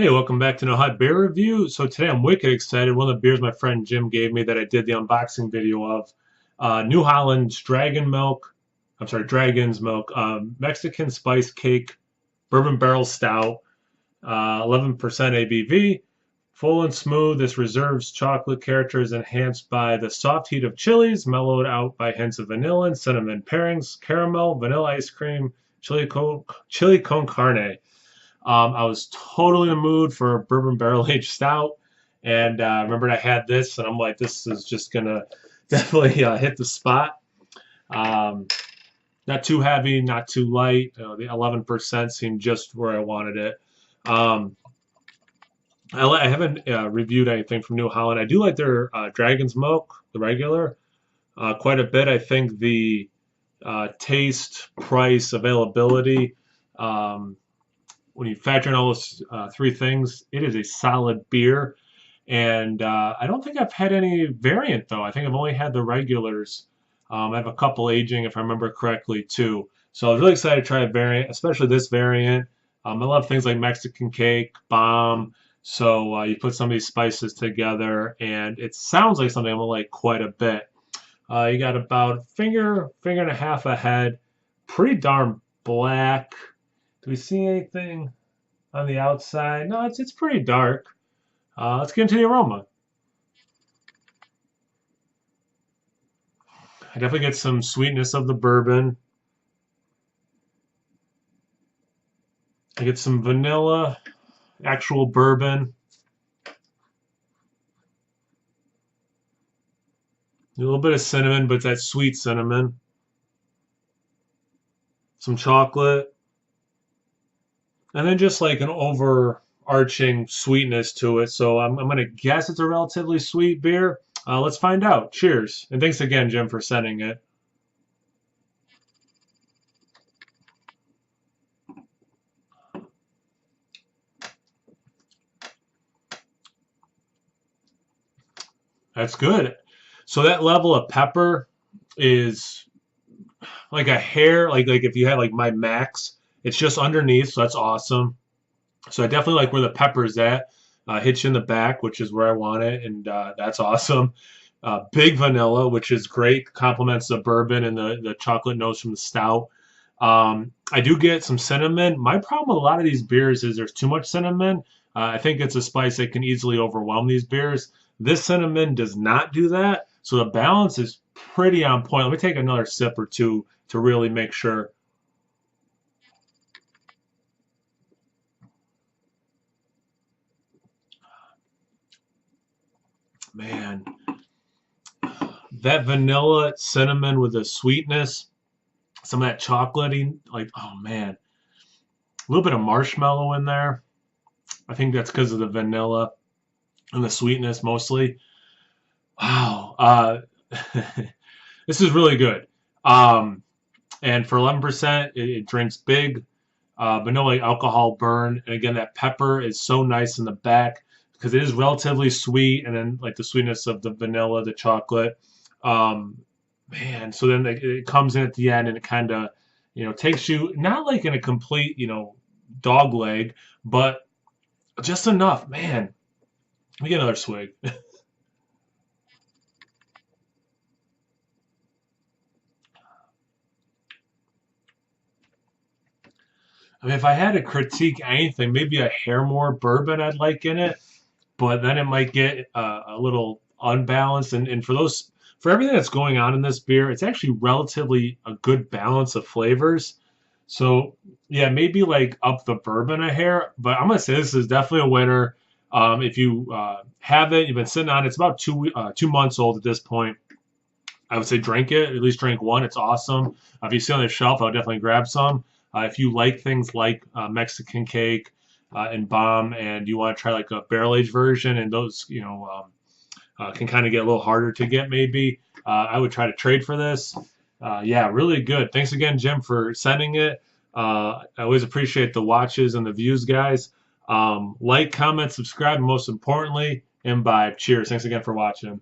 Hey, welcome back to No Hot Beer Review. So today I'm wicked excited. One of the beers my friend Jim gave me that I did the unboxing video of, New Holland's Dragon's Milk, Mexican Spice Cake Bourbon Barrel Stout, 11% ABV, full and smooth. This reserves chocolate character is enhanced by the soft heat of chilies, mellowed out by hints of vanilla and cinnamon pairings, caramel, vanilla ice cream, chili con carne. I was totally in the mood for a bourbon barrel aged stout, and I remembered I had this, and I'm like, this is just gonna definitely hit the spot. Um, Not too heavy, not too light. The 11% seemed just where I wanted it. Um, I haven't reviewed anything from New Holland. I do like their Dragon's Milk, the regular, quite a bit. I think the taste, price, availability. Um, when you factor in all those three things, it is a solid beer. And I don't think I've had any variant though. I think I've only had the regulars. I have a couple aging, if I remember correctly, too. So I was really excited to try a variant, especially this variant. I love things like Mexican cake, bomb. So you put some of these spices together, and it sounds like something I'm gonna like quite a bit. You got about finger and a half ahead. Pretty darn black. Do we see anything on the outside? No, it's pretty dark. Let's get into the aroma. I definitely get some sweetness of the bourbon. I get some vanilla, actual bourbon, a little bit of cinnamon, but it's that sweet cinnamon. Some chocolate, and then just like an overarching sweetness to it. So I'm going to guess it's a relatively sweet beer. Let's find out. Cheers. And thanks again, Jim, for sending it. That's good. So that level of pepper is like a hair, like if you had like my max, it's just underneath, so that's awesome. So I definitely like where the pepper's at. Hits you in the back, which is where I want it, and that's awesome. Big vanilla, which is great, complements the bourbon and the chocolate notes from the stout. I do get some cinnamon. My problem with a lot of these beers is there's too much cinnamon. I think it's a spice that can easily overwhelm these beers. This cinnamon does not do that, so the balance is pretty on point. Let me take another sip or two to really make sure. Man, that vanilla cinnamon with the sweetness, some of that chocolatey, like, oh man, a little bit of marshmallow in there. I think that's because of the vanilla and the sweetness mostly. Wow, this is really good. Um, and for 11%, it drinks big, but no like alcohol burn. And again, that pepper is so nice in the back because it is relatively sweet, and then like the sweetness of the vanilla, the chocolate. Um, Man, so then it comes in at the end and it kind of, takes you not like in a complete, dog leg, but just enough. Man, let me get another swig. I mean, if I had to critique anything, maybe a hair more bourbon I'd like in it, but then it might get a little unbalanced. And for everything that's going on in this beer, it's actually relatively a good balance of flavors. So yeah, maybe like up the bourbon a hair, but I'm gonna say this is definitely a winner. If you have it, you've been sitting on it, it's about 2 months old at this point. I would say drink it, at least drink one. It's awesome. If you see it on the shelf, I would definitely grab some. If you like things like Mexican cake and bomb, and you want to try like a barrel aged version, and those can kind of get a little harder to get, maybe I would try to trade for this. Yeah, really good. Thanks again, Jim, for sending it. I always appreciate the watches and the views, guys. Like, comment, subscribe, and most importantly, imbibe. Cheers. Thanks again for watching.